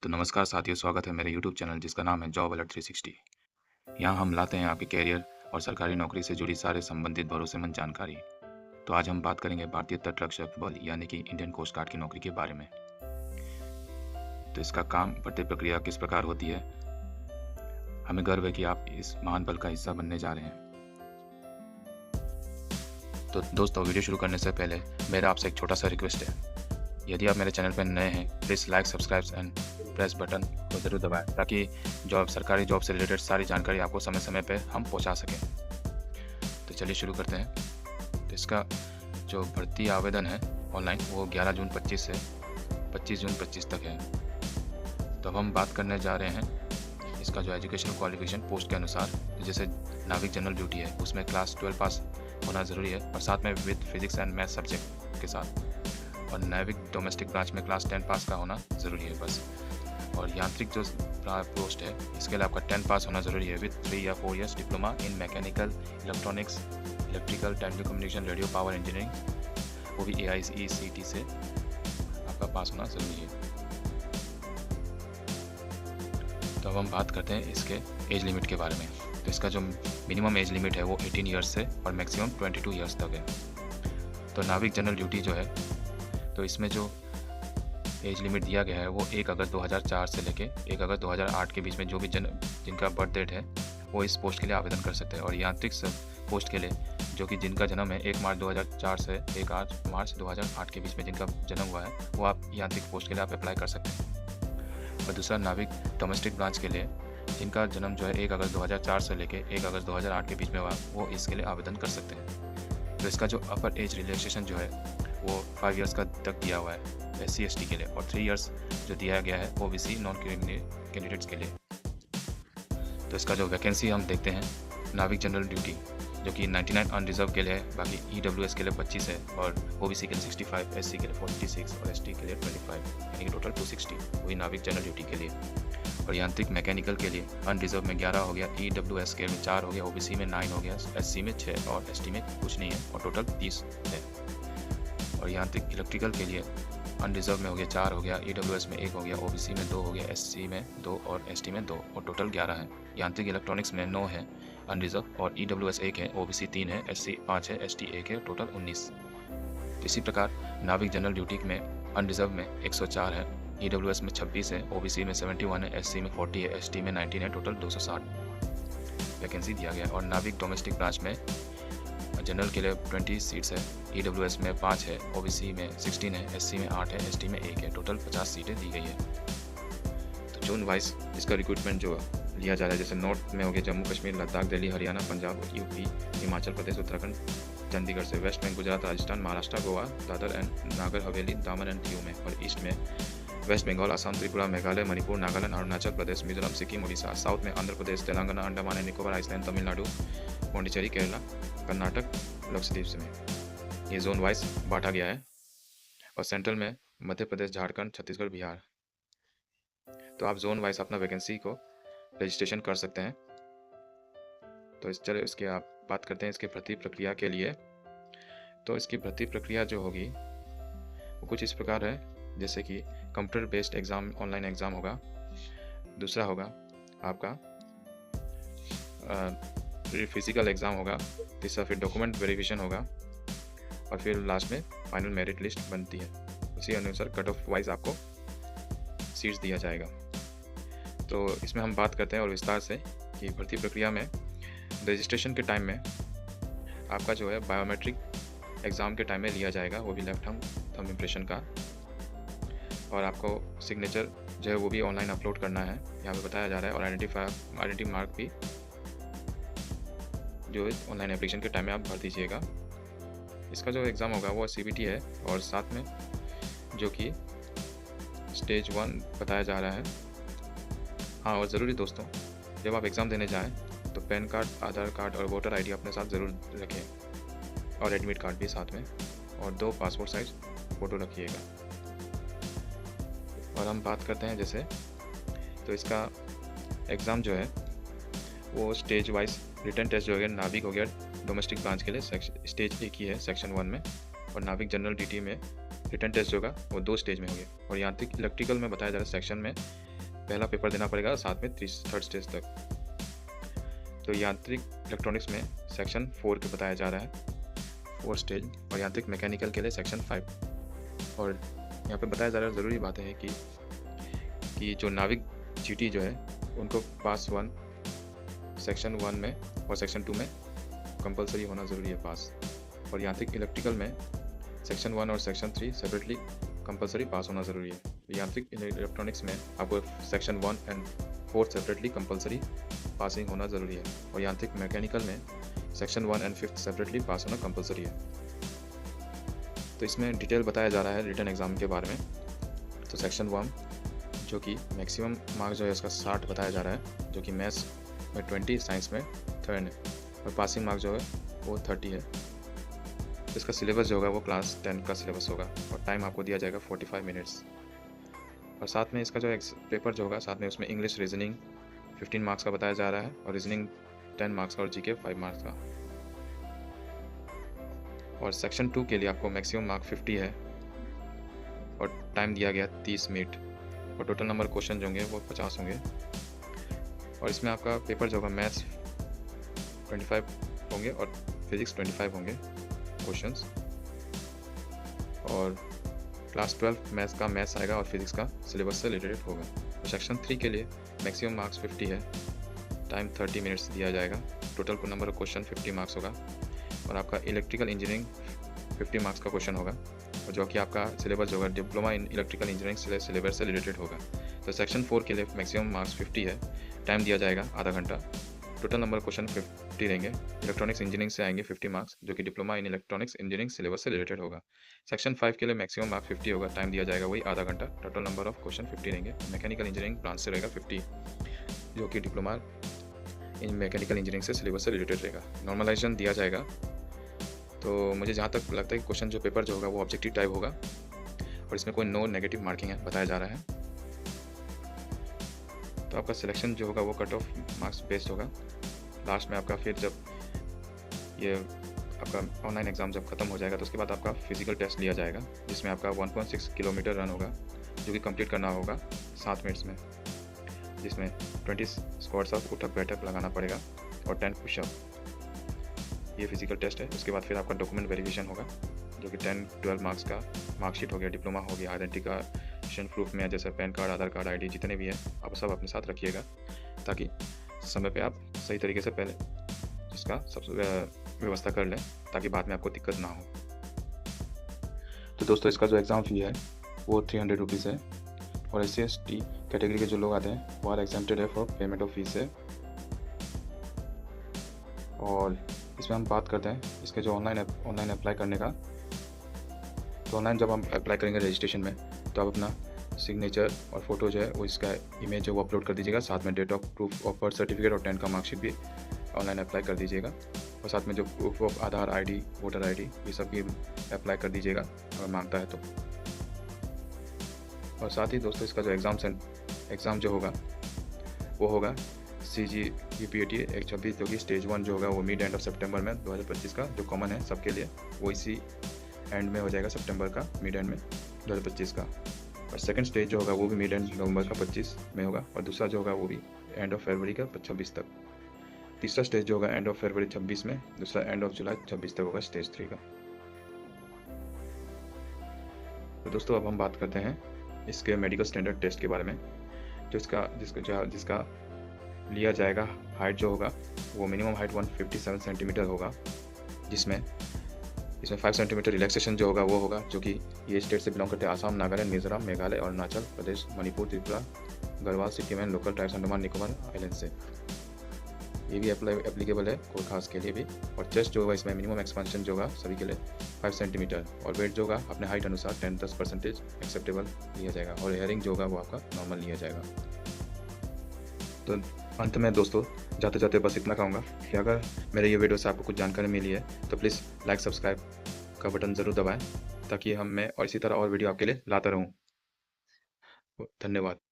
तो नमस्कार साथियों, स्वागत है मेरे यूट्यूब चैनल जिसका नाम है जॉब अलर्ट 360। यहाँ हम लाते हैं आपके कैरियर और सरकारी नौकरी से जुड़ी सारे संबंधित भरोसेमंद जानकारी। तो आज हम बात करेंगे भारतीय तटरक्षक बल यानी कि इंडियन कोस्ट गार्ड की नौकरी के बारे में। तो इसका काम, भर्ती प्रक्रिया किस प्रकार होती है। हमें गर्व है कि आप इस महान बल का हिस्सा बनने जा रहे हैं। तो दोस्तों, वीडियो शुरू करने से पहले मेरा आपसे एक छोटा सा रिक्वेस्ट है। यदि आप मेरे चैनल पर नए हैं, please like, subscribe and press button को ज़रूर दबाएं ताकि सरकारी जॉब से रिलेटेड सारी जानकारी आपको समय समय पे हम पहुंचा सकें। तो चलिए शुरू करते हैं। तो इसका जो भर्ती आवेदन है ऑनलाइन, वो 11 जून 25 से 25 जून 25 तक है। तो अब हम बात करने जा रहे हैं इसका जो एजुकेशनल क्वालिफिकेशन पोस्ट के अनुसार। जैसे नाविक जनरल ड्यूटी है, उसमें क्लास 12 पास होना ज़रूरी है और साथ में with physics and math subject के साथ। और नाविक डोमेस्टिक ब्रांच में क्लास 10 पास का होना ज़रूरी है बस। और यांत्रिक जो पोस्ट है, इसके लिए आपका 10 पास होना ज़रूरी है विद 3 या 4 years diploma in mechanical, electronics, electrical, telecommunication, radio power engineering, वो भी AICTE से आपका पास होना ज़रूरी है। तो अब हम बात करते हैं इसके एज लिमिट के बारे में। तो इसका जो मिनिमम एज लिमिट है वो 18 ईयर्स से और मैक्सिमम 22 ईयर्स तक है। तो नाविक जनरल ड्यूटी जो है, तो इसमें जो एज लिमिट दिया गया है वो 1 अगस्त 2004 से लेके 1 अगस्त 2008 के बीच में जो भी जिनका बर्थ डेट है वो इस पोस्ट के लिए आवेदन कर सकते हैं। और यांत्रिक पोस्ट के लिए जो कि जिनका जन्म है 1 मार्च 2004 से 1 मार्च 2008 के बीच में जिनका जन्म हुआ है, वो आप यांत्रिक पोस्ट के लिए आप अप्लाई कर सकते हैं। और दूसरा, नाविक डोमेस्टिक ब्रांच के लिए जिनका जन्म जो है 1 अगस्त 2004 से लेके 1 अगस्त 2008 के बीच में हुआ, वो इसके लिए आवेदन कर सकते हैं। तो इसका जो अपर एज रिलैक्सेशन जो है वो 5 ईयर्स का तक दिया हुआ है SC/ST के लिए, और 3 ईयर्स जो दिया गया है OBC नॉन क्रिमिनल कैंडिडेट्स के लिए। तो इसका जो वैकेंसी हम देखते हैं, नाविक जनरल ड्यूटी जो कि 99 अनरिजर्व के लिए है, बाकी EWS के लिए 25 है और OBC के लिए 65, SC के लिए 46 और ST के लिए 25, यानी कि टोटल 260 वही नाविक जनरल ड्यूटी के लिए। और यांत्रिक मैकेनिकल के लिए अनरिजर्व में 11 हो गया, EWS के में 4 हो गया, OBC में 9 हो गया, SC में 6 और ST में कुछ नहीं है, और टोटल 30 है। और यांत्रिक इलेक्ट्रिकल के लिए अनरिजर्व में हो गया 4 हो गया, EWS में 1 हो गया, OBC में 2 हो गया, SC में 2 और ST में 2, और टोटल 11 है। यांत्रिक इलेक्ट्रॉनिक्स में 9 है अनरिजर्व, और EWS 1 है, OBC 3 है, SC 5 है, ST 1 है, टोटल 19। इसी प्रकार नाविक जनरल ड्यूटी में अनरिजर्व में 104 है, EWS में 26 है, OBC में 71 है, SC में 40 है, ST में 19 है, टोटल 260 वैकेंसी दिया गया है। और नाविक डोमेस्टिक ब्रांच में जनरल के लिए 20 सीट्स है, EWS में 5 है, OBC में 16 है, SC में 8 है, ST में 1 है, टोटल 50 सीटें दी गई है। तो जोन वाइज इसका रिक्रूटमेंट जो लिया जा रहा है, जैसे नॉर्थ में हो गया जम्मू कश्मीर, लद्दाख, दिल्ली, हरियाणा, पंजाब, UP, हिमाचल प्रदेश, उत्तराखंड, चंडीगढ़ से। वेस्ट में गुजरात, राजस्थान, महाराष्ट्र, गोवा, दादर एंड नागर हवेली, दामन एंड दीव में। और ईस्ट में वेस्ट बंगाल, असम, त्रिपुरा, मेघालय, मणिपुर, नागालैंड, अरुणाचल प्रदेश, मिजोरम, सिक्किम, उड़ीसा। साउथ में आंध्र प्रदेश, तेलंगाना, अंडमान एंड निकोबार, आइसलैंड, तमिलनाडु, पौंडीचेरी, केरला, कर्नाटक, लक्षद्वीप में। ये जोन वाइज बांटा गया है। और सेंट्रल में मध्य प्रदेश, झारखंड, छत्तीसगढ़, बिहार। तो आप जोन वाइज अपना वैकेंसी को रजिस्ट्रेशन कर सकते हैं। तो चलिए इसके आप बात करते हैं इसकी भर्ती प्रक्रिया के लिए। तो इसकी भर्ती प्रक्रिया जो होगी वो कुछ इस प्रकार है, जैसे कि computer based exam, online exam होगा। दूसरा होगा आपका फिजिकल एग्ज़ाम होगा। तीसरा फिर डॉक्यूमेंट वेरिफिकेशन होगा, और फिर लास्ट में फाइनल मेरिट लिस्ट बनती है। उसी अनुसार कट ऑफ वाइज आपको सीट्स दिया जाएगा। तो इसमें हम बात करते हैं और विस्तार से कि भर्ती प्रक्रिया में रजिस्ट्रेशन के टाइम में आपका जो है बायोमेट्रिक एग्ज़ाम के टाइम में लिया जाएगा, वो भी लेफ्ट थंब इम्प्रेशन का। और आपको सिग्नेचर जो है वो भी ऑनलाइन अपलोड करना है, यहाँ पे बताया जा रहा है। और आइडेंटिटी मार्क भी जो ऑनलाइन एप्लीकेशन के टाइम में आप भर दीजिएगा। इसका जो एग्ज़ाम होगा वो CBT है, और साथ में जो कि स्टेज 1 बताया जा रहा है। हाँ, और ज़रूरी दोस्तों, जब आप एग्ज़ाम देने जाएं तो पैन कार्ड, आधार कार्ड और वोटर ID अपने साथ ज़रूर रखें, और एडमिट कार्ड भी साथ में, और 2 पासपोर्ट साइज फ़ोटो रखिएगा। और हम बात करते हैं जैसे, तो इसका एग्ज़ाम जो है वो स्टेज वाइज रिटन टेस्ट जो हो गया, नाविक हो गया डोमेस्टिक ब्रांच के लिए स्टेज 1 ही है सेक्शन 1 में, और नाविक जनरल DT में रिटन टेस्ट होगा वो 2 स्टेज में हो गया। और यांत्रिक इलेक्ट्रिकल में बताया जा रहा है सेक्शन में पहला पेपर देना पड़ेगा, साथ में थर्ड स्टेज तक। तो यांत्रिक इलेक्ट्रॉनिक्स में सेक्शन 4 के बताया जा रहा है 4 स्टेज, और यांत्रिक मैकेनिकल के लिए सेक्शन 5। और यहाँ पे बताया जा रहा है, ज़रूरी बातें हैं कि जो नाविक जीटी जो है उनको पास 1 सेक्शन 1 में और सेक्शन 2 में कंपलसरी होना ज़रूरी है पास। और यांत्रिक इलेक्ट्रिकल में सेक्शन 1 और सेक्शन 3 सेपरेटली कंपलसरी पास होना ज़रूरी है। तो यांत्रिक इलेक्ट्रॉनिक्स में आपको section 1 and 4 separately compulsory passing होना ज़रूरी है, और यांत्रिक मैकेनिकल में सेक्शन 1 एंड 5 सेपरेटली पास होना कंपलसरी है। तो इसमें डिटेल बताया जा रहा है रिटन एग्ज़ाम के बारे में। तो सेक्शन 1 जो कि मैक्सिमम मार्क्स जो है इसका 60 बताया जा रहा है, जो कि मैथ्स में 20, साइंस में 3 है, और पासिंग मार्क्स जो है वो 30 है। तो इसका सिलेबस जो होगा वो क्लास 10 का सिलेबस होगा, और टाइम आपको दिया जाएगा 45 मिनट्स। और साथ में इसका जो पेपर जो होगा, साथ में उसमें इंग्लिश रीजनिंग 15 मार्क्स का बताया जा रहा है, और रीजनिंग 10 मार्क्स का, और जीके 5 मार्क्स का। और सेक्शन 2 के लिए आपको मैक्सिमम मार्क 50 है, और टाइम दिया गया 30 मिनट, और टोटल नंबर क्वेश्चन जो होंगे वो 50 होंगे। और इसमें आपका पेपर जो होगा मैथ्स 25 होंगे और फिजिक्स 25 होंगे क्वेश्चंस। और क्लास 12 मैथ्स का मैथ्स आएगा, और फिजिक्स का सिलेबस से रिलेटेड होगा। और सेक्शन 3 के लिए मैक्सिमम मार्क्स 50 है, टाइम 30 मिनट्स दिया जाएगा, total number of question 50 marks होगा। और आपका इलेक्ट्रिकल इंजीनियरिंग 50 मार्क्स का क्वेश्चन होगा, और जो कि आपका सिलेबस जो होगा diploma in electrical engineering syllabus से रिलेटेड होगा। तो सेक्शन 4 के लिए मैक्सिमम मार्क्स 50 है, टाइम दिया जाएगा आधा घंटा, टोटल नंबर क्वेश्चन 50 रहेंगे। इलेक्ट्रॉनिक्स इंजीनियरिंग से आएंगे 50 मार्क्स, जो कि diploma in electronics engineering syllabus से रिलेटेड होगा। सेक्शन 5 के लिए मैक्सिमम मार्क्स 50 होगा, टाइम दिया जाएगा वही आधा घंटा, टोटल नंबर ऑफ क्वेश्चन 50 रहेंगे। मैकेनिकल इंजीनियरिंग ब्रांच से रहेगा 50, जो कि डिप्लोमा इन मैकेनिकल इंजीनियरिंग से सिलेबस से रिलेटेड रहेगा। नॉर्मलाइजेशन दिया जाएगा। तो मुझे जहाँ तक लगता है कि क्वेश्चन जो पेपर जो होगा वो ऑब्जेक्टिव टाइप होगा, और इसमें कोई नो नेगेटिव मार्किंग है बताया जा रहा है। तो आपका सिलेक्शन जो होगा वो कट ऑफ मार्क्स बेस्ड होगा। लास्ट में आपका फिर जब ये आपका ऑनलाइन एग्ज़ाम जब खत्म हो जाएगा तो उसके बाद आपका फिजिकल टेस्ट लिया जाएगा, जिसमें आपका 1.6 किलोमीटर रन होगा, जो कि कंप्लीट करना होगा 7 मिनट्स में, जिसमें 20 स्क्वाट्स ऑफ उठक बैठक लगाना पड़ेगा, और 10 पुशअप। ये फिजिकल टेस्ट है। उसके बाद फिर आपका डॉक्यूमेंट वेरिफिकेशन होगा, जो कि 10-12 मार्क्स का मार्कशीट हो गया, डिप्लोमा हो गया, आइडेंटिफिकेशन प्रूफ में जैसे पैन कार्ड, आधार कार्ड, आईडी जितने भी है आप सब अपने साथ रखिएगा, ताकि समय पे आप सही तरीके से पहले इसका सब व्यवस्था कर लें, ताकि बाद में आपको दिक्कत ना हो। तो दोस्तों इसका जो एग्ज़ाम फ़ी है वो 300 रुपीज़ है, और SC/ST कैटेगरी के जो लोग आते हैं वो आर एग्जेम्प्टेड है फॉर पेमेंट ऑफ फीस है। और इसमें हम बात करते हैं इसके जो ऑनलाइन अप्लाई करने का। तो ऑनलाइन जब हम अप्लाई करेंगे रजिस्ट्रेशन में, तो आप अपना सिग्नेचर और फोटो जो है वो इसका इमेज है वो अपलोड कर दीजिएगा, साथ में date of proof of birth certificate और 10 का मार्कशीट भी ऑनलाइन अप्लाई कर दीजिएगा, और साथ में जो proof of Aadhaar, ID, voter ID ये सब भी अप्लाई कर दीजिएगा अगर मांगता है तो। और साथ ही दोस्तों इसका जो एग्ज़ाम जो होगा वो होगा CGPAT 126, जो कि स्टेज 1 जो होगा वो मिड एंड ऑफ सितंबर में 2025 का, जो कॉमन है सबके लिए, वो इसी एंड में हो जाएगा सितंबर का, मिड एंड में 2025 का। और सेकंड स्टेज जो होगा वो भी मिड एंड नवंबर का 25 में होगा, और दूसरा जो होगा वो भी एंड ऑफ फरवरी का 26 तक। तीसरा स्टेज जो होगा एंड ऑफ फरवरी 26 में, दूसरा एंड ऑफ जुलाई 26 तक होगा स्टेज 3 का। तो दोस्तों अब हम बात करते हैं इसके मेडिकल स्टैंडर्ड टेस्ट के बारे में। जो जिसका लिया जाएगा हाइट जो होगा वो मिनिमम हाइट 157 सेंटीमीटर होगा, इसमें 5 सेंटीमीटर रिलैक्सेशन जो होगा वो होगा, जो कि ये स्टेट से बिलोंग करते हैं Assam, Nagaland, Mizoram, Meghalaya, Arunachal Pradesh, Manipur, Tripura, Garhwal, Sikkim and local tribes Andaman Nicobar island से। ये भी एप्लीकेबल है कोई खास के लिए भी। और चेस्ट जो होगा इसमें मिनिमम एक्सपेंशन जो होगा सभी के लिए 5 सेंटीमीटर, और वेट जो होगा अपने हाइट अनुसार 10-10% एक्सेप्टेबल लिया जाएगा, और हेयरिंग जो होगा वो आपका नॉर्मल लिया जाएगा। तो अंत में दोस्तों जाते जाते बस इतना कहूँगा कि अगर मेरे ये वीडियो से आपको कुछ जानकारी मिली है तो प्लीज़ लाइक सब्सक्राइब का बटन ज़रूर दबाएं, ताकि मैं और इसी तरह और वीडियो आपके लिए लाता रहूँ। धन्यवाद।